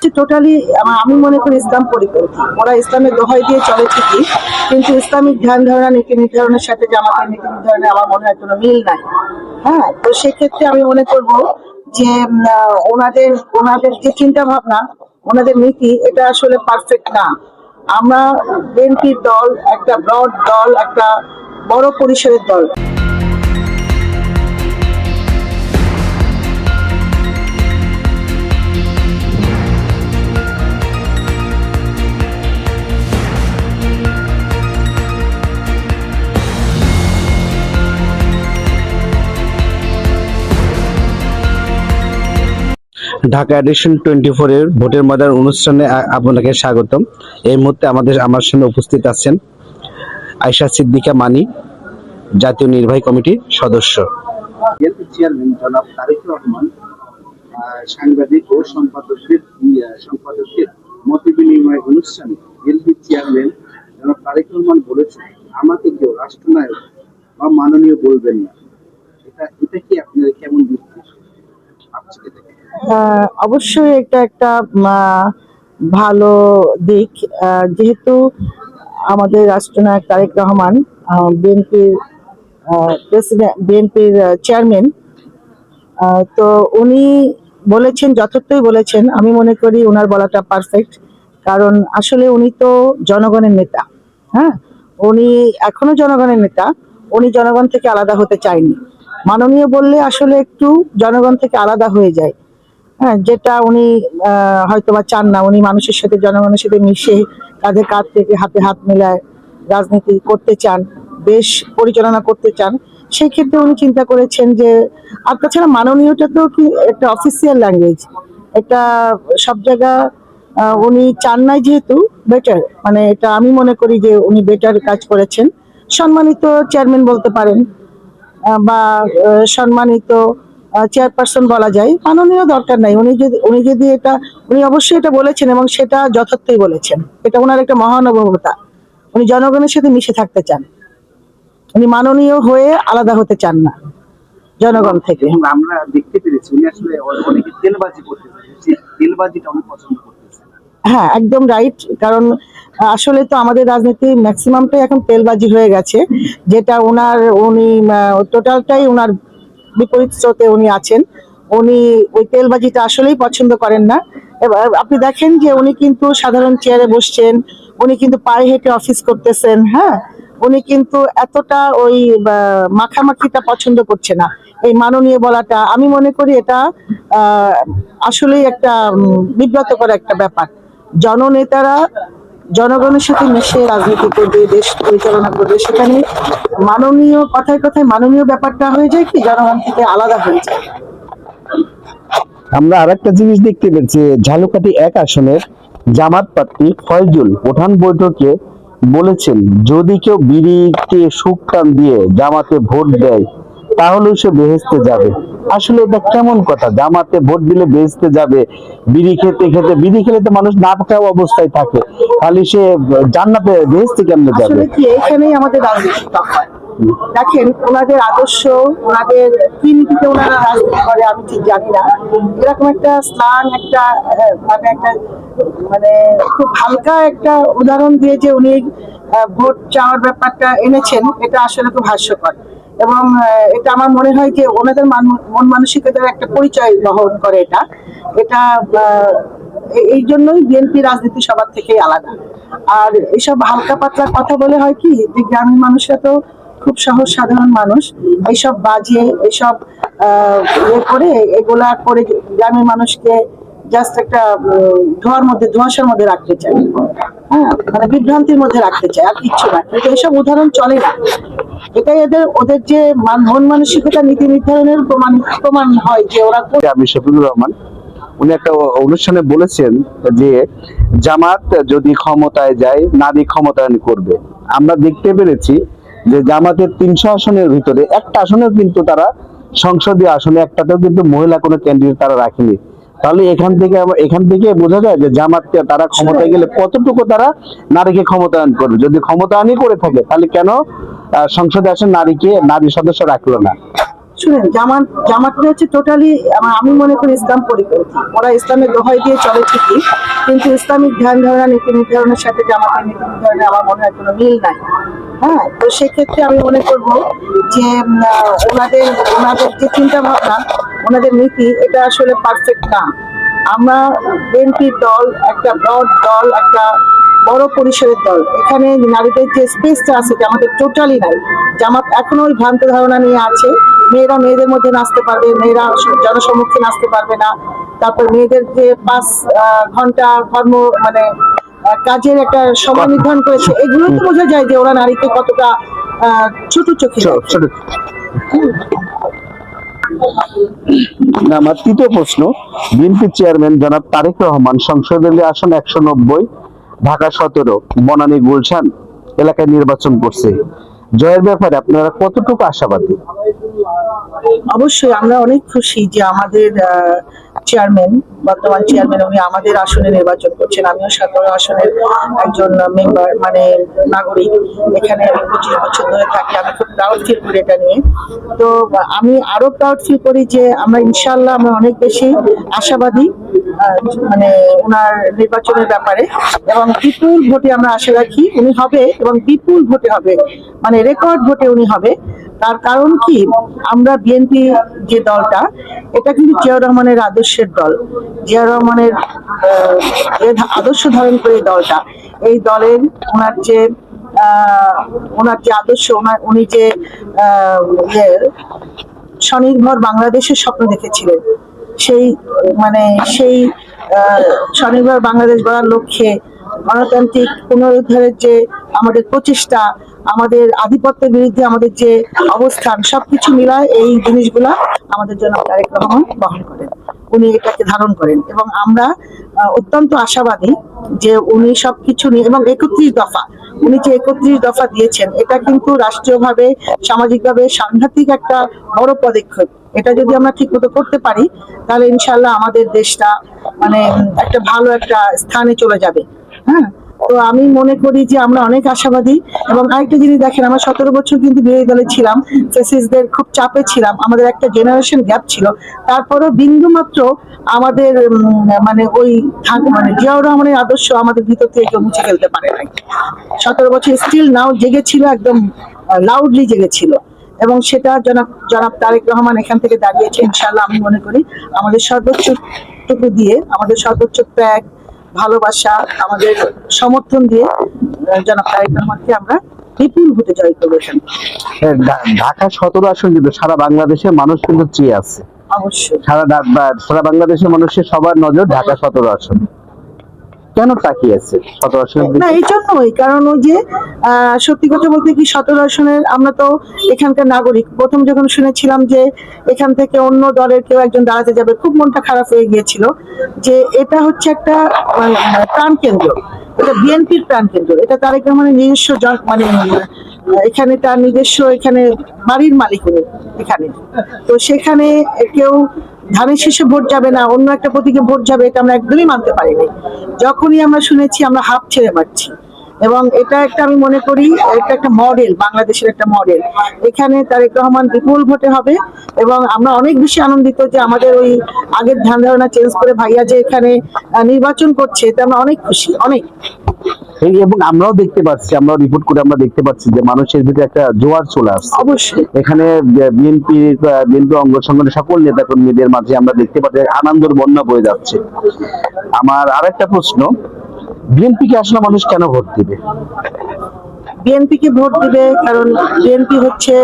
হচ্ছে টোটালি, আমি মনে করি ইসলাম পরিপন্থী। ওরা ইসলামের দোহাই দিয়ে চলে ঠিকই, কিন্তু ইসলামিক ধ্যান ধারণা নীতি নির্ধারণের সাথে জামাতের নীতি নির্ধারণে আমার মনে হয় কোনো মিল নাই। হ্যাঁ, তো সেক্ষেত্রে আমি মনে করব যে ওনাদের ওনাদের যে চিন্তা ভাবনা, ওনাদের নীতি, এটা আসলে পারফেক্ট না। আমরা বিএনপির দল একটা ব্রড দল, একটা বড় পরিসরের দল। ঢাকা এডিশন 24 এর ভোটের ময়দান অনুষ্ঠানে আপনাকে স্বাগতম। এই মুহূর্তে আমার সামনে উপস্থিত আছেন আয়েশা সিদ্দিকা মানি, জাতীয় নির্বাহী কমিটির সদস্য। বিএনপি চেয়ারম্যান জনাব তারেক রহমান সাংবাদিক ও সম্পাদকদের মত বিনিময় অনুষ্ঠানে বিএনপি চেয়ারম্যান জনাব তারেক রহমান বলেছেন, আমাকে কেউ রাষ্ট্রনায়ক বা মাননীয় বলবেন না। এটা কি আপনাদের কেমন বিশ্বাস? অবশ্যই এটা একটা ভালো দিক, যেহেতু আমাদের রাষ্ট্রনায়ক তারেক রহমান বিএনপির প্রেসিডেন্ট, বিএনপির চেয়ারম্যান, তো উনি বলেছেন, যথার্থই বলেছেন। আমি মনে করি ওনার বলাটা পারফেক্ট, কারণ আসলে উনি তো জনগণের নেতা। হ্যাঁ, উনি এখনো জনগণের নেতা, উনি জনগণ থেকে আলাদা হতে চায়নি। মাননীয় বললে আসলে একটু জনগণ থেকে আলাদা হয়ে যায়। হ্যাঁ, যেটা উনি হয়তোবা চান না। উনি মানুষের সাথে, জনগণের সাথে মিশে কাঁধে কাঁধ থেকে হাতে হাত মেলায় রাজনীতি করতে চান, দেশ পরিচালনা করতে চান। সেই ক্ষেত্রে উনি চিন্তা করেছেন যে, আর তাছাড়া মাননীয়টা তো কি একটা অফিসিয়াল ল্যাঙ্গুয়েজ, এটা সব জায়গা উনি চান নাই, যেহেতু বেটার, মানে এটা আমি মনে করি যে উনি বেটার কাজ করেছেন। সম্মানিত চেয়ারম্যান বলতে পারেন, বা সম্মানিত চেয়ারপারসন বলা যায়। মাননীয় দরকার নাই। উনি অবশ্যই এটা বলেছেন, এবং সেটা যথার্থই বলেছেন। এটা ওনার একটা মহানুভবতা। উনি জনগণের সাথে মিশে থাকতে চান, উনি মাননীয় হয়ে আলাদা হতে চান না জনগণ থেকে। এবং আমরা দেখতে পেরেছি উনি আসলে অনেকে তেলবাজি করতেছে, সেই তেলবাজিটা অনেক পছন্দ করতেছে। হ্যাঁ, একদম রাইট। কারণ আসলে তো আমাদের রাজনীতি ম্যাক্সিমামটাই এখন তেলবাজি হয়ে গেছে, যেটা উনি টোটালটাই ওনার বিপরীত স্রোতে উনি আছেন। উনি ওই তেলবাজিটা আসলেই পছন্দ করেন না। এবার আপনি দেখেন যে উনি কিন্তু সাধারণ চেয়ারে বসছেন, উনি কিন্তু পায়ে হেঁটে অফিস করতেছেন। হ্যাঁ, উনি কিন্তু এতটা ওই মাখামাখিটা পছন্দ করছে না। এই মাননীয় বলাটা আমি মনে করি এটা আসলেই একটা বিব্রতকর একটা ব্যাপার। জননেতারা জনগণের সাথে মিশে রাজনীতি করবে, দেশ পরিচালনা করবে, সেখানে মাননীয়, কথায় কথায় মাননীয় ব্যাপারটা হয়ে যায় কি জনগণ থেকে আলাদা হয়ে যায়। আমরা আরেকটা জিনিস দেখতে পেয়েছি, ঝালকাঠি 1 আসনের জামাত প্রার্থী ফয়জুল প্রধান বৈঠকে বলেছেন, যদি কেউ বিড়িতে সুকটান দিয়ে জামাতে ভোট দেয় তাহলে সে বেহেশতে যাবে। আসলে এটা কেমন কথা? জামাতে ভোট দিলে বেহেশতে যাবে? বিড়ি খেতে খেতে, বিড়ি খেলে তো মানুষ না খাওয়া অবস্থায় থাকে, তাহলে সে জান্নাতে বেহেশতে কেমনে যাবে? আসলে কি এখানেই আমাদের রাজনীতি হয়। দেখেন, ওনাদের আদর্শ, ওনাদের কি নীতিতে ওনারা রাজনীতি করে আমি ঠিক জানি না। এরকম একটা স্থান, একটা মানে খুব হালকা একটা উদাহরণ দিয়ে যে উনি ভোট চাওয়ার ব্যাপারটা এনেছেন, এটা আসলে খুব হাস্যকর। এবং এটা আমার মনে হয় যে ওনাদের মন মানসিকতার একটা পরিচয় বহন করে এটা। এটা এই জন্যই বিএনপি রাজনীতি সবার থেকেই আলাদা। আর এসব হালকা পাতলা কথা বলে হয় কি, যে গ্রামের মানুষরা তো খুব সহজ সাধারণ মানুষ, এইসব বাজে, এইসব করে, এগুলা করে গ্রামের মানুষকে জাস্ট একটা ধোঁয়াশার মধ্যে রাখতে চায়। হ্যাঁ, মানে বিভ্রান্তির মধ্যে রাখতে চায়, আর কিচ্ছু না। কিন্তু এসব উদাহরণ চলে না। এটাই ওদের যে মন মানসিকতা, নীতি নির্ধারণের প্রমাণ হয় যে ওরা। আমি শফিকুর রহমান, উনি একটা অনুষ্ঠানে বলেছেন যে জামাত যদি ক্ষমতায় যায় নারী ক্ষমতায়ন করবে। আমরা দেখতে পেরেছি যে জামাতের 300 আসনের ভিতরে একটা আসনেও কিন্তু তারা, সংসদীয় আসনে একটাতেও কিন্তু মহিলা কোনো ক্যান্ডিডেট তারা রাখেনি। তাহলে এখান থেকে বোঝা যায় যে জামাত তারা ক্ষমতায় গেলে কতটুকু তারা নারীকে ক্ষমতায়ন করবে। যদি ক্ষমতায়নই করে থাকে তাহলে কেন সংসদে আসেন নারী সদস্য রাখলো না? শুনেন, জামাতটা হচ্ছে টোটালি, আমি মনে করি ইসলাম পরিপন্থী। ওরা ইসলামের দোহাই দিয়ে চলে ঠিকই, কিন্তু ইসলামিক ধ্যান ধারণা নীতি নির্ধারণের সাথে জামাতের নীতি নির্ধারণে আমার মনে হয় কোনো মিল নাই। হ্যাঁ, তো সেক্ষেত্রে আমি মনে করব যে ওনাদের ওনাদের যে চিন্তা ভাবনা, ওনাদের নীতি, এটা আসলে পারফেক্ট না। আমরা বিএনপির দল একটা ব্রড দল, একটা বড় পরিসরের দল। এখানে নারীদের যে স্পেসটা আছে জামাতের টোটালি নাই। জামাত এখনো ওই ভ্রান্ত ধারণা নিয়ে আছে, মেয়েরা মেয়েদের মধ্যে নাচতে পারবে, মেয়েরা জনসম্মুখে নাচতে পারবে না। তারপর মেয়েদের যে 5 ঘন্টা কর্ম মানে কাজের একটা সময় নির্ধারণ করেছে, এগুলো তো বোঝা যায় যে ওরা নারীকে কতটা ছোট চোখে দেখে। আমার তৃতীয় প্রশ্ন, বিএনপি চেয়ারম্যান জনাব তারেক রহমান সংসদীয় আসন 190, ঢাকা 17, বনানী গুলশান এলাকায় নির্বাচন করছে। জয়ের ব্যাপারে আপনারা কতটুকু আশাবাদী? অবশ্যই আমরা অনেক খুশি যে আমাদের চেয়ারম্যান, বর্তমান চেয়ারম্যান, উনি আমাদের আসনে নির্বাচন করছেন। আমিও 17 আসনের একজন মেম্বার, মানে নাগরিক। এখানে আমি 25 বছর ধরে থাকি। আমি খুব প্রাউড ফিল করি এটা নিয়ে। তো আমি আরো প্রাউড ফিল করি যে আমরা ইনশাআল্লাহ আমরা অনেক বেশি আশাবাদী মানে ওনার নির্বাচনের ব্যাপারে, এবং বিপুল ভোটে আমরা আশা রাখি উনি হবে, এবং বিপুল ভোটে হবে, মানে রেকর্ড ভোটে উনি হবে। তার কারণ কি, আমরা বিএনপি যে দলটা, এটা কিন্তু জিয়াউর রহমানের আদর্শের দল। জিয়াউর রহমানের আদর্শ ধারণ করে এই দলটা, এই দলের ওনার যে আদর্শ, উনি যে স্বনির্ভর বাংলাদেশের স্বপ্ন দেখেছিলেন, সেই স্বনির্ভর বাংলাদেশ গড়ার লক্ষ্যে গণতান্ত্রিক পুনরুদ্ধারের যে আমাদের প্রচেষ্টা, আমাদের আধিপত্যের বিরুদ্ধে আমাদের যে অবস্থান, সবকিছু মিলায় এই জিনিসগুলা আমাদের জন্য তারেক রহমান বহন করেন, উনি এটাকে ধারণ করেন। এবং আমরা অত্যন্ত আশাবাদী যে উনি সবকিছু নিয়ে, এবং 31 দফা, উনি যে 31 দফা দিয়েছেন, এটা কিন্তু রাষ্ট্রীয়ভাবে সামাজিকভাবে সাংঘাতিক একটা বড় পদক্ষেপ। এটা যদি আমরা ঠিক মতো করতে পারি, তাহলে ইনশাল্লাহ আমাদের দেশটা মানে একটা ভালো একটা স্থানে চলে যাবে। হ্যাঁ, তো আমি মনে করি যে আমরা অনেক আশাবাদী। এবং আরেকটা জিনিস দেখেন, আমরা 17 বছর কিন্তু বিরোধী দলে ছিলাম, ফ্যাসিস্টদের খুব চাপে ছিলাম, আমাদের একটা জেনারেশন গ্যাপ ছিল। তারপরও বিন্দু মাত্র আমাদের মানে ওই জিয়াউর রহমানের আদর্শ আমাদের ভিতর থেকে কেউ মুছে ফেলতে পারে নাই। 17 বছর স্টিল নাও জেগেছিল, একদম লাউডলি জেগেছিল। এবং সেটা জনাব তারেক রহমান এখান থেকে দাঁড়িয়েছে। ইনশাআল্লাহ আমি মনে করি আমাদের সর্বোচ্চটুকু দিয়ে, আমাদের সর্বোচ্চ ত্যাগ, ভালোবাসা, আমাদের সমর্থন দিয়ে জনাব তারেক রহমানকে আমরা বিপুল ভোটে জয় করবো। ঢাকা 17 আসন কিন্তু সারা বাংলাদেশের মানুষ কিন্তু চেয়ে আছে। অবশ্যই সারা বাংলাদেশের মানুষের সবার নজর ঢাকা 17 আসন। কেন তাকিয়ে আছে 17 আসনের দিকে? না, এই জন্যই, কারণ ওই যে সত্যি কথা বলতে কি, 17 আসনের আমরা তো এখানকার নাগরিক। প্রথম যখন শুনেছিলাম যে এখান থেকে অন্য দলের কেউ একজন দাঁড়াতে যাবে, খুব মনটা খারাপ হয়ে গিয়েছিল যে এটা হচ্ছে একটা প্রাণ কেন্দ্র, এটা বিএনপির প্রাণ কেন্দ্র, এটা তারেক রহমানের নিজস্ব এখানে তার নিজস্ব এখানে বাড়ির মালিক উনি এখানে। তো সেখানে কেউ ধানের শীষে ভোট যাবে না, অন্য একটা প্রতীকে ভোট যাবে, এটা আমরা একদমই মানতে পারিনি। যখনই আমরা শুনেছি আমরা হাফ ছেড়ে মারছি। এবং এটা একটা, আমি মনে করি এটা একটা মডেল, বাংলাদেশের একটা মডেল। এখানে তারেক রহমান বিপুল ভোটে হবে, এবং আমরা অনেক বেশি আনন্দিত যে আমাদের ওই আগের ধ্যান ধারণা চেঞ্জ করে ভাইয়া যে এখানে নির্বাচন করছে, এটা আমরা অনেক খুশি, অনেক। এবং আমরাও দেখতে পাচ্ছি, আমরা রিপোর্ট করে আমরা দেখতে পাচ্ছি যে মানুষের ভিতরে একটা জোয়ার চলে আসছে। অবশ্যই এখানে বিএনপি অঙ্গ সংগঠনের সকল নেতা কর্মীদের মাঝে আমরা দেখতে পাচ্ছি আনন্দের বন্যা বয়ে যাচ্ছে। আমার আরেকটা প্রশ্ন, বিএনপি কে আসলে মানুষ কেন ভোট দিবে? বিএনপি কে ভোট দিবে কারণ বিএনপি হচ্ছে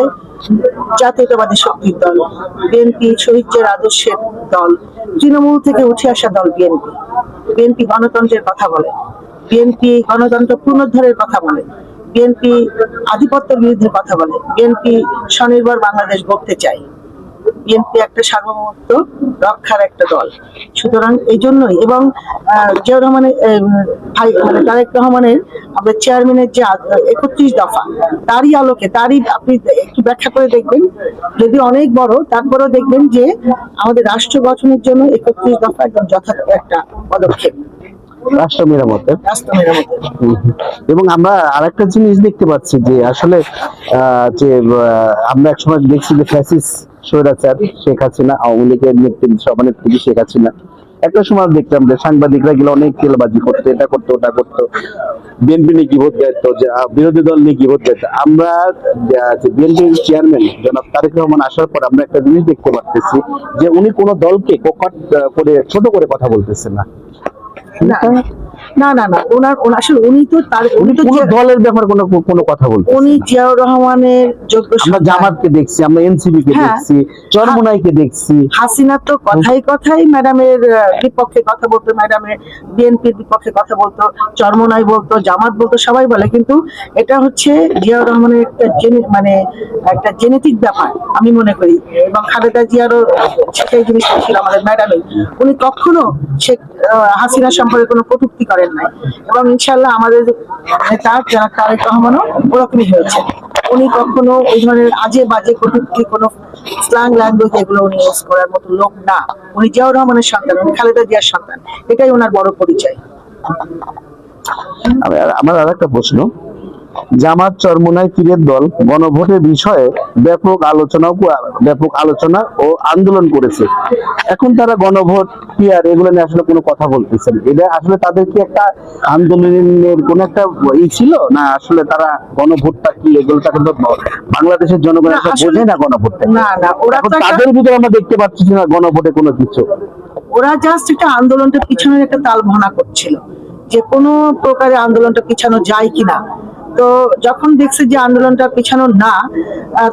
জাতীয়তাবাদী শক্তির দল, বিএনপি শহীদের আদর্শের দল, তৃণমূল থেকে উঠে আসা দল বিএনপি। বিএনপি গণতন্ত্রের কথা বলে, বিএনপি গণতন্ত্র পুনরুদ্ধারের কথা বলে, বিএনপি আধিপত্যের বিরুদ্ধে কথা বলে, বিএনপি স্বনির্ভর বাংলাদেশ গড়তে চায়, বিএনপি একটা সার্বভৌমত্ব রক্ষার একটা দল। সুতরাং এই জন্যই, এবং জিয়াউর রহমানের তারেক রহমানের আমাদের চেয়ারম্যানের যে 31 দফা, তারই আলোকে, আপনি একটু ব্যাখ্যা করে দেখবেন, যদি অনেক বড়, তারপরেও দেখবেন যে আমাদের রাষ্ট্র গঠনের জন্য 31 দফা একদম যথার্থ একটা পদক্ষেপ। রাষ্ট্র মেরামতের। রাষ্ট্র মেরামতের। এবং আমরা আরেকটা জিনিস দেখতে পাচ্ছি যে আসলে আমরা একসময় দেখছি যে ফ্যাসিস্ট স্বৈরাচার শেখ হাসিনা, আওয়ামী লীগের সভানেত্রী শেখ হাসিনা, একটা সময় দেখতাম যে সাংবাদিকরা গেলে অনেক তেলবাজি করতো, এটা করতো ওটা করতো, বিএনপি নিয়ে কি ভোট দেয়তো, বিরোধী দল নিয়ে কি ভোট দেয়তো। আমরা বিএনপির চেয়ারম্যান জনাব তারেক রহমান আসার পর আমরা একটা জিনিস দেখতে পাচ্ছি যে উনি কোনো দলকে কোকট করে ছোট করে কথা বলতেছেন না। না না না, ওনার আসলে উনি তো কোনো দলের ব্যাপারে কোনো কথা বলতে, উনি জিয়াউর রহমানের যোগ্য আমরা জামাতকে দেখছি, আমরা এনসিপি কে দেখছি, চরমোনাইকে দেখছি। হাসিনা তো কথাই কথাই ম্যাডামের বিপক্ষে কথা বলতো, ম্যাডামের বিএনপির বিপক্ষে কথা বলতো, চরমোনাই বলতো, জামাত বলতো, সবাই বলে। কিন্তু এটা হচ্ছে জিয়াউর রহমানের একটা জেনেটিক ব্যাপার আমি মনে করি। এবং খালেদা জিয়ারও সেটাই জিনিসটা ছিল আমাদের ম্যাডামের। উনি কখনো হাসিনা সম্পর্কে কোনো কটূক্তি করেন নাই। এবং ইনশাল্লাহ আমাদের নেতা জনাব তারেক রহমানও ওরকমই হয়েছে। উনি কখনো এই ধরনের আজে বাজে কটূক্তি, কোনো স্ল্যাং ল্যাঙ্গুয়েজ এগুলো উনি ইউজ করার মতো লোক না। উনি জিয়াউর রহমানের সন্তান, উনি খালেদা জিয়ার সন্তান, এটাই ওনার বড় পরিচয়। আমার আর একটা প্রশ্ন, জামাত চরমোনাই পীরের দল গণভোটের বিষয়ে ব্যাপক আলোচনা ও আন্দোলন করেছে। এখন তারা গণভোট পিয়ার এগুলো নিয়ে আসলে কোনো কথা বলতেছেন, এটা আসলে তাদের কি একটা আন্দোলনের কোন একটা ছিল না? আসলে তারা গণভোটটা কি এগুলোটা কিন্তু বাংলাদেশের জনগণ বোঝে না গণভোটটা। না না, ওরা তাদের ভিতরে আমরা দেখতে পাচ্ছি না গণভোটে কোনো কিছু। ওরা জাস্ট একটা আন্দোলনটা পিছনের একটা তাল ভনা করছিল যে কোনো প্রকারে আন্দোলনটা পিছানো যায় কিনা। তো যখন দেখছে যে আন্দোলনটা পিছানো না,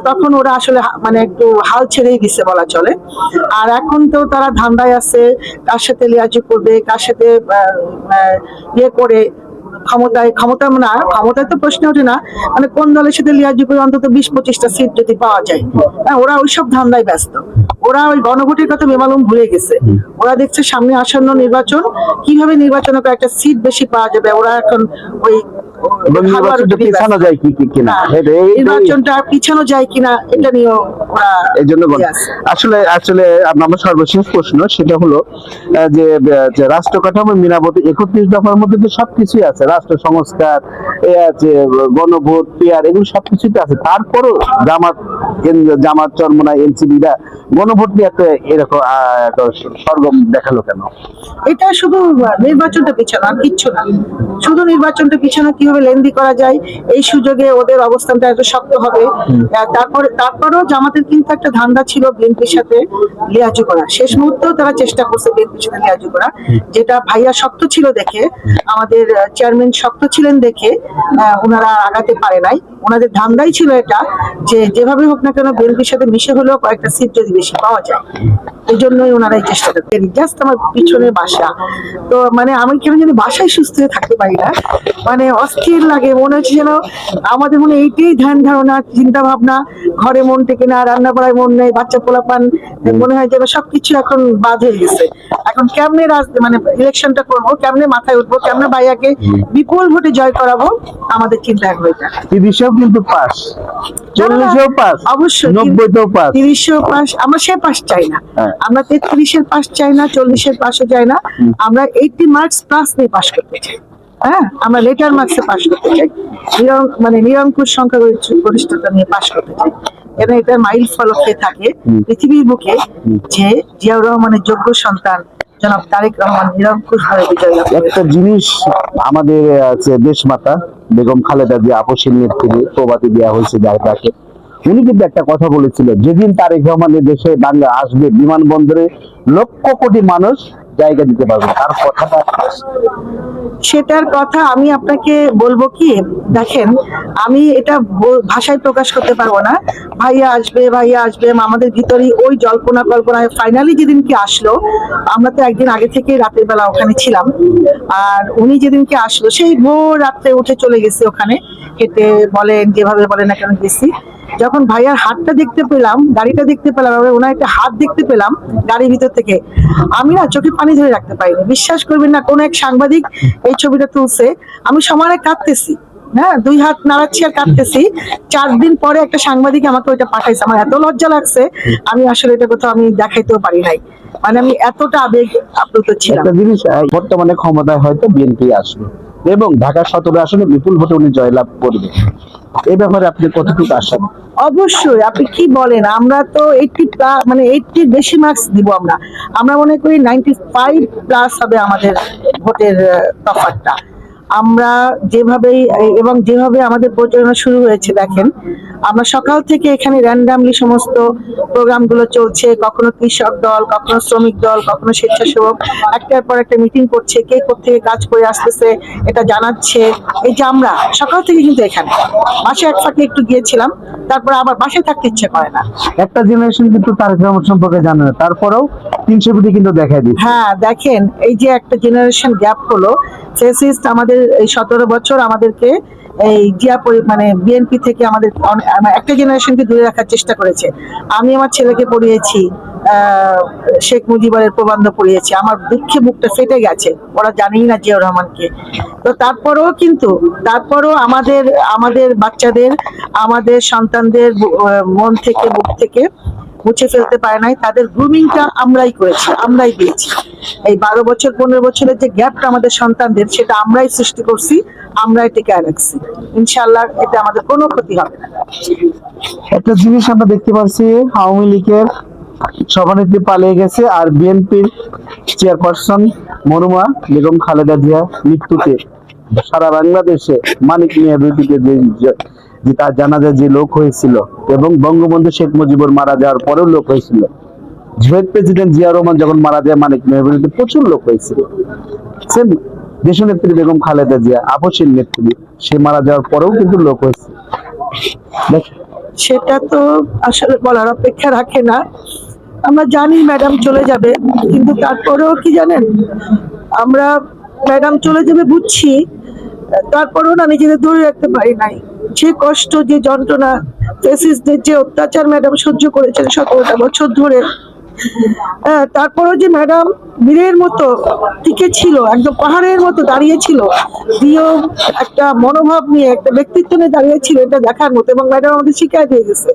তখন ওরা আসলে একটু হাল ছেড়েই দিচ্ছে বলা চলে। আর এখন তো তারা ধান্দায় আছে কার সাথে লিয়াজু করবে, কার সাথে ইয়ে করে ক্ষমতায় তো প্রশ্ন ওঠে না, কোন দলের সাথে লিয়াজু করে অন্তত 20-25টা সিট যদি পাওয়া যায়। ওরা ওইসব ধান্দায় ব্যস্ত। ওরা ওই গণভোটের কথা বেমালুম ভুলে গেছে। ওরা দেখছে সামনে আসন্ন নির্বাচন, কিভাবে নির্বাচনে একটা সিট beshi পাওয়া যাবে। ওরা এখন ওই নির্বাচনটা পিছানো যায় কিনা এটা নিয়ে ওরা এই জন্য আসলে আমার সর্বশেষ প্রশ্ন সেটা হলো যে রাষ্ট্র কাঠামো মেরামতে 31 দফার মধ্যে তো সবকিছুই আছে, রাষ্ট্র সংস্কার আছে, গণভোট পিয়ার এগুলো সবকিছুতে আছে। তারপরও জামাত চরমোনাই এনসিপিরা গণভোট নিয়ে এরকম সরগম দেখালো কেন? এটা শুধু নির্বাচনটা পিছানো আর কিচ্ছু না। শুধু নির্বাচনটা পিছানো কিভাবে লেন্দি করা যায়, এই সুযোগে ওদের অবস্থানটা একটু শক্ত হবে। তারপরেও জামাতের কিন্তু একটা ধান্দা ছিল বিএনপির সাথে লিয়াজু করা। শেষ মুহূর্তেও তারা চেষ্টা করছে বিএনপির সাথে লিয়াজু করা, যেটা ভাইয়া শক্ত ছিল দেখে, আমাদের চেয়ারম্যান শক্ত ছিলেন দেখে ওনারা আগাতে পারে নাই। ওনাদের ধান্দাই ছিল এটা যে যেভাবে হোক না কেন বিএনপির সাথে মিশে হলেও কয়েকটা সিট যদি বেশি পাওয়া যায়, এই জন্যই ওনারা এই চেষ্টাটা করেন। জাস্ট আমার পিছনে বাসা, তো আমি কেন জানি বাসায় সুস্থ হয়ে থাকতে পারি না, অস্থির লাগে। মনে হচ্ছে যেন আমাদের মনে এইটাই ধ্যান ধারণা চিন্তা ভাবনা, ঘরে মন টেকে না, রান্না করায় মন নেই, বাচ্চা পোলাপান, মনে হয় যেন সবকিছু এখন বাদ হয়ে গেছে। এখন কেমনে ইলেকশনটা করবো, কেমনে মাথায় উঠবো, কেমনে ভাইয়াকে বিপুল ভোটে জয় করাবো, আমাদের চিন্তা এখন এটা। 30ও কিন্তু পাস, 40ও পাস, অবশ্যই 90তেও পাস, 30ও পাস। আমরা সে পাস চাই না, আমরা 33-এর পাস চাই না, 40-এর পাসও চাই না। আমরা 80 মার্কস প্লাস নিয়ে পাস করতে চাই। আমরা লেটার মার্কসে পাস করতে চাই, নিরঙ্কুশ সংখ্যাগরিষ্ঠতা নিয়ে পাস করতে চাই। এটা মাইল ফলকে থাকে পৃথিবীর বুকে যে জিয়াউর রহমানের যোগ্য সন্তান জনাব তারেক রহমান নিরঙ্কুশ ভাবে বিজয় লাভ করেছেন। একটা জিনিস আমাদের দেশমাতা বেগম খালেদা জিয়া আপসীর নেত্রী প্রবাদী দেওয়া হয়েছে তাকে, উনি কিন্তু একটা কথা বলেছিল, যেদিন তারেক রহমানের দেশে বাংলা আসবে বিমানবন্দরে লক্ষ কোটি মানুষ জায়গা দিতে পারবে, তার কথাটা সেটার কথা আমি আপনাকে বলবো কি, দেখেন আমি এটা ভাষায় প্রকাশ করতে পারবো না। ভাইয়া আসবে আমাদের ভিতরেই ওই জল্পনা কল্পনায় ফাইনালি যেদিনকে আসলো, আমরা তো একদিন আগে থেকে রাতের বেলা ওখানে ছিলাম, আর উনি যেদিনকে আসলো সেই ভোর রাত্রে উঠে চলে গেছে ওখানে, হেঁটে বলেন যেভাবে বলেন না কেন গেছি। যখন ভাইয়ার হাতটা দেখতে পেলাম, গাড়িটা দেখতে পেলাম, ওনার একটা হাত দেখতে পেলাম গাড়ির ভিতর থেকে, আমি না চোখে পানি ধরে রাখতে পারিনি। বিশ্বাস করবেন না, কোন এক সাংবাদিক এই ছবিটা তুলছে, আমি সমানে কাঁদতেছি। হ্যাঁ, 2 হাত নাড়াচ্ছি আর কাঁদতেছি। 4 দিন পরে একটা সাংবাদিক আমাকে ওইটা পাঠাইছে, আমার এত লজ্জা লাগছে, আমি আসলে এটা কোথাও আমি দেখাইতেও পারি নাই, মানে আমি এতটা আবেগ আপ্লুত ছিলাম। একটা জিনিস, বর্তমানে ক্ষমতায় হয়তো বিএনপি আসবে এবং ঢাকা 17 আসনে বিপুল ভোটে উনি জয়লাভ করবে, এই ব্যাপারে আপনি কতটুকু আশা? অবশ্যই, আপনি কি বলেন, আমরা তো 80 বেশি মার্কস দিব আমরা। আমরা মনে করি 95+ হবে আমাদের ভোটের তফাৎটা। আমরা যেভাবে আমাদের প্রচারণা শুরু হয়েছে দেখেন, আমরা সকাল থেকে এখানে র্যান্ডামলি সমস্ত প্রোগ্রামগুলো চলছে, কখনো কৃষক দল, কখনো শ্রমিক দল, কখনো স্বেচ্ছাসেবক, একটার পর একটা মিটিং করছে, কে কোত্থেকে কাজ করে আসতেছে এটা জানাচ্ছে। এই যে আমরা সকাল থেকে কিন্তু এখানে বাসায় এক ফাঁকে একটু গিয়েছিলাম, তারপর আবার বাসায় থাকতে ইচ্ছে করে না। একটা জেনারেশন কিন্তু তারেক রহমান সম্পর্কে জানে না, তারপরেও 300 কোটি কিন্তু দেখাই দিচ্ছে। হ্যাঁ দেখেন, এই যে একটা জেনারেশন গ্যাপ হলো, ফেসিস্ট আমাদের এই 17 বছর আমাদেরকে এই মানে বিএনপি থেকে আমাদের একটা জেনারেশনকে দূরে রাখার চেষ্টা করেছে। আমি আমার ছেলেকে পড়িয়েছি, শেখ মুজিবের প্রবন্ধ পড়িয়েছি, আমার দুঃখে বুকটা ফেটে গেছে, ওরা জানেই না জিয়াউর রহমানকে। তো তারপরও আমাদের আমাদের বাচ্চাদের, আমাদের সন্তানদের মন থেকে, বুক থেকে মুছে ফেলতে পারে নাই। তাদের গ্রুমিংটা আমরাই করেছি, আমরাই দিয়েছি। এই 12 বছর 15 বছরের যে গ্যাপটা আমাদের সন্তানদের, সেটা আমরাই সৃষ্টি করছি, আমরাই টিকায় রাখছি। ইনশাআল্লাহ এতে আমাদের কোনো ক্ষতি হবে না। একটা জিনিস আমরা দেখতে পাচ্ছি, আওয়ামী লীগের সভানেত্রী পালিয়ে গেছে আর বিএনপির চেয়ারপারসন মরহুমা বেগম খালেদা জিয়া মৃত্যুতে সারা বাংলাদেশে মানিক মিয়া বিরুদ্ধে যে তার জানাজা যে লোক হয়েছিল এবং বঙ্গবন্ধু শেখ মুজিবুর মারা যাওয়ার পরেও লোক হয়েছিল, শহীদ প্রেসিডেন্ট জিয়া রহমান যখন মারা যায় মানিক মিয়া বিরুদ্ধে প্রচুর লোক হয়েছিল। সেম দেশনেত্রী বেগম খালেদা জিয়া আপসীর নেত্রী, সে মারা যাওয়ার পরেও কিন্তু লোক হয়েছে। সেটা তো আসলে বলার অপেক্ষা রাখে না। আমরা জানি ম্যাডাম চলে যাবে, কিন্তু তারপরেও কি জানেন, আমরা ম্যাডাম চলে যাবে বুঝছি, তারপরেও না নিজেদের ধরে রাখতে পারি নাই। যে কষ্ট, যে যন্ত্রণা, ফেসিস্টদের যে অত্যাচার ম্যাডাম সহ্য করেছেন 17টা বছর ধরে, তারপরেও যে ম্যাডাম বীরের মতো টিকে ছিল, একদম পাহাড়ের মতো দাঁড়িয়ে ছিল, দৃঢ় একটা মনোভাব নিয়ে, একটা ব্যক্তিত্ব নিয়ে দাঁড়িয়ে ছিল, এটা দেখার মতো। এবং ম্যাডাম আমাদের শিখিয়ে দিয়ে গেছে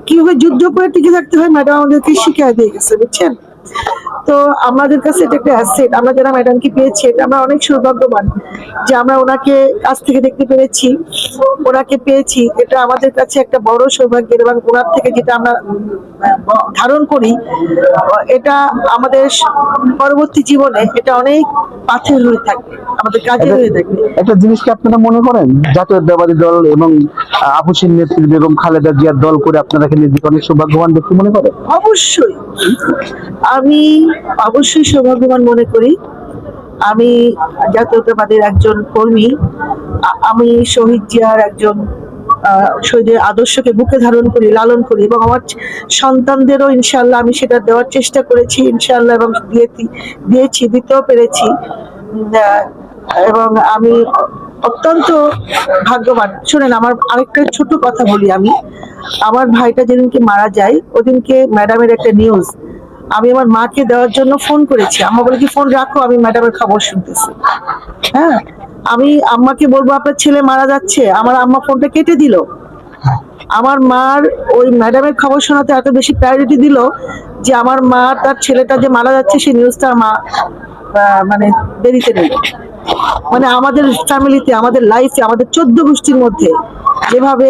কিভাবে যুদ্ধ করে টিকে থাকতে হয়, ম্যাডাম আমাদেরকে শিখিয়ে দিয়ে গেছে, বুঝছেন? তো আমাদের কাছে এটা একটা অ্যাসেট। আমরা যারা ম্যাডামকে পেয়েছি, এটা আমরা অনেক সৌভাগ্যবান যে আমরা ওনাকে কাছ থেকে দেখতে পেরেছি, ওনাকে পেয়েছি। এটা আমাদের কাছে একটা বড় সৌভাগ্যের, এবং ওনার থেকে যেটা আমরা ধারণ করি, এটা আমাদের পরবর্তী জীবনে এটা অনেক পাথের হয়ে থাকবে, আমাদের কাজে হয়ে থাকবে। একটা জিনিস কি আপনারা মনে করেন, জাতীয়তাবাদী দল এবং আপসীর নেত্রী বেগম খালেদা জিয়ার দল করে আপনারা কি নিজেকে অনেক সৌভাগ্যবান ব্যক্তি মনে করেন? অবশ্যই, আমি অবশ্যই সৌভাগ্যবান মনে করি। আমি জাতীয়তাবাদের একজন কর্মী, আমি শহীদ জিয়ার একজন শহীদের আদর্শকে বুকে ধারণ করি, লালন করি, এবং আমার সন্তানদেরও ইনশাআল্লাহ আমি সেটা দেওয়ার চেষ্টা করেছি ইনশাআল্লাহ, এবং দিতেও পেরেছি। এবং আমি অত্যন্ত ভাগ্যবান। শুনেন, আমার আরেকটা ছোট কথা বলি। আমার ভাইটা যেদিনকে মারা যায়, ওদিনকে ম্যাডামের একটা নিউজ আমি আমার মাকে দেওয়ার জন্য ফোন করেছি। আম্মা বলে কি ফোন রাখো, আমি ম্যাডামের খবর শুনতেছি। হ্যাঁ, আমি আম্মাকে বলবো আপনার ছেলে মারা যাচ্ছে, আমার আম্মা ফোনটা কেটে দিল। আমার মার ওই ম্যাডামের খবর শোনাতে এত বেশি প্রায়োরিটি দিল যে আমার মা তার ছেলেটা যে মারা যাচ্ছে সেই নিউজটা মা মানে দেরিতে নিল। মানে আমাদের ফ্যামিলিতে, আমাদের লাইফে, আমাদের 14 গোষ্ঠীর মধ্যে যেভাবে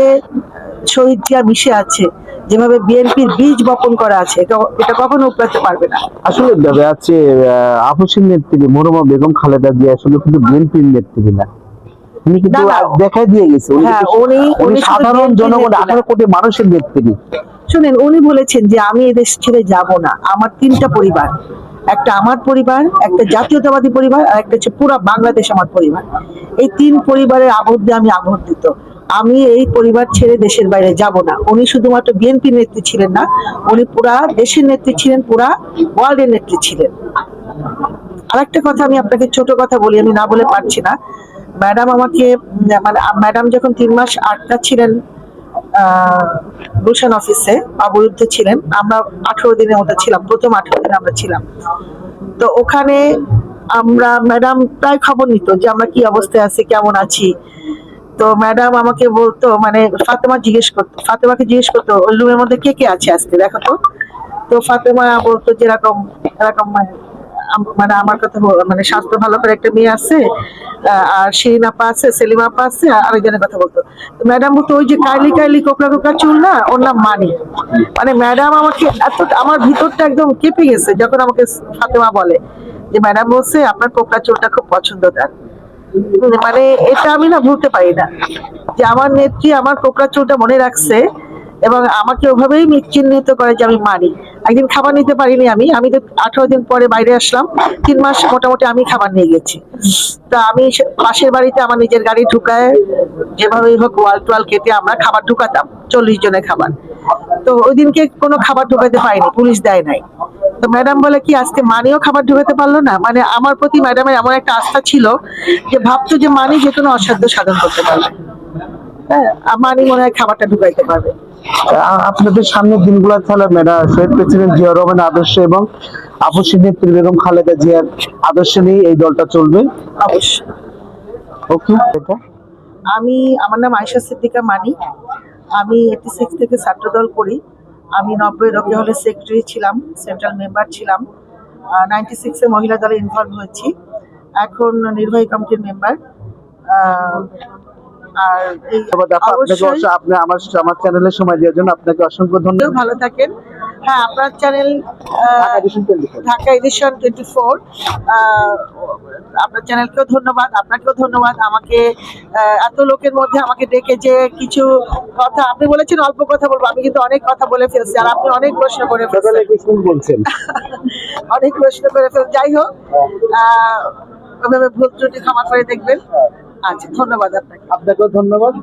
শহীদ জিয়া মিশে আছে, যেভাবে বিএনপির বীজ বপন করা আছে, এটা কখনো উপড়াতে পারবে না। আসলে আছে আপসীর নেত্রী মরহুমা বেগম খালেদা জিয়া আসলে কিন্তু বিএনপির নেত্রী না, উনি কিন্তু দেখাই দিয়ে গেছে উনি সাধারণ জনগণ 18 কোটি মানুষের নেত্রী। শুনেন, উনি বলেছেন যে আমি এদেশ ছেড়ে যাব না, আমার 3টা পরিবার, একটা আমার পরিবার, একটা জাতীয়তাবাদী পরিবার, আর একটা হচ্ছে পুরো বাংলাদেশ আমার পরিবার। এই 3 পরিবারের আবদ্ধে আমি আবদ্ধিত। আমি এই পরিবার ছেড়ে দেশের বাইরে যাব না। উনি শুধুমাত্র বিএনপি নেত্রী ছিলেন না, উনি পুরা দেশের নেত্রী ছিলেন, পুরা ওয়ার্ল্ডের নেত্রী ছিলেন। আরেকটা কথা আমি আপনাকে ছোট কথা বলি, আমি না বলে পারছি না। ম্যাডাম আমাকে, মানে ম্যাডাম যখন 3 মাস আটকা ছিলেন গুলশান অফিসে, অবরুদ্ধ ছিলেন, আমরা 18 দিনের মতো ছিলাম, প্রথম 18 দিন আমরা ছিলাম। তো ওখানে আমরা ম্যাডাম প্রায় খবর নিত যে আমরা কি অবস্থায় আছি, কেমন আছি। তো ম্যাডাম আমাকে বলতো, মানে ফাতেমাকে জিজ্ঞেস করতো ওই রুমের মধ্যে কে কে আছে আজকে দেখো তো। তো ফাতেমা বলতো যে এরকম এরকম, মানে মানে আমার কথা মানে স্বাস্থ্য ভালো করে একটা মেয়ে আছে, আর শিরিন আপা আছে, সেলিম আপা আছে, আর আরেকজনের কথা বলতো। তো ম্যাডাম বলতো ওই যে কাইলি কাইলি কোকড়া কোকড়া চুল না, ওর নাম মানি। মানে ম্যাডাম আমাকে এত, আমার ভিতরটা একদম কেঁপে গেছে যখন আমাকে ফাতেমা বলে যে ম্যাডাম বলছে আপনার কোকড়া চুলটা খুব পছন্দ তার। মানে এটা আমি না ভুলতে পারি না, যে আমার নেত্রী আমার কোকড়া চুলটা মনে রাখছে এবং আমাকে ওভাবেই চিহ্নিত করে যে আমি মানি। একদিন খাবার নিতে পারিনি আমি তো 18 দিন পরে বাইরে আসলাম, 3 মাস মোটামুটি আমি খাবার নিয়ে গেছি। তা আমি পাশের বাড়িতে আমার নিজের গাড়ি ঢুকায় যেভাবেই হোক ওয়াল টোয়াল কেটে আমরা খাবার ঢুকাতাম, 40 জনের খাবার। তো ওই দিনকে কোনো খাবার ঢুকাতে পারিনি, পুলিশ দেয় নাই। তো ম্যাডাম বলে কি আজকে মানিও খাবার ঢুকাতে পারলো না। মানে আমার প্রতি ম্যাডামের এমন একটা আস্থা ছিল যে ভাবতো যে মানি যে কোনো অসাধ্য সাধন করতে পারবে। হ্যাঁ, আর মানি মনে হয় খাবারটা ঢুকাইতে পারবে। আপনাদের সামনের দিনগুলো তাহলে শহীদ প্রেসিডেন্ট জিয়াউর রহমানের আদর্শ এবং আপসী নেত্রী বেগম খালেদা জিয়ার আদর্শ নিয়ে এই দলটা চলবে। অবশ্যই। ওকে, এটা আমার নাম আয়েশা সিদ্দিকা মানি। আমি 86 থেকে ছাত্রদল করি। আমি 90 রোকেয়া হলের সেক্রেটারি ছিলাম, সেন্ট্রাল মেম্বার ছিলাম। 96 এ মহিলা দলে ইনভলভ হয়েছি, এখন নির্বাহী কমিটির মেম্বার। আর এই ধন্যবাদ আপু, আপনাকে অবশ্যই আপনি আমার চ্যানেলে সময় দেওয়ার জন্য আপনাকে অসংখ্য ধন্যবাদ। ভালো থাকেন। হ্যাঁ, আপনার channel Dhaka edition 24 Dhaka edition 24, আপনার চ্যানেলকেও ধন্যবাদ, আপনাকেও ধন্যবাদ। আমাকে এত লোকের মধ্যে আমাকে ডেকে যে কিছু কথা আপনি বলেছেন, অল্প কথা বলবো, আমি কিন্তু অনেক কথা বলে ফেলছি, আর আপনি অনেক প্রশ্ন করে টোটাল ফেলছেন, 21 মিনিট বলছেন। অনেক প্রশ্ন করে ফেলছেন। যাই হোক, ওইভাবে ভুল ত্রুটি ক্ষমা করে দেখবেন। আচ্ছা, ধন্যবাদ আপনাকে। আপনাকেও ধন্যবাদ।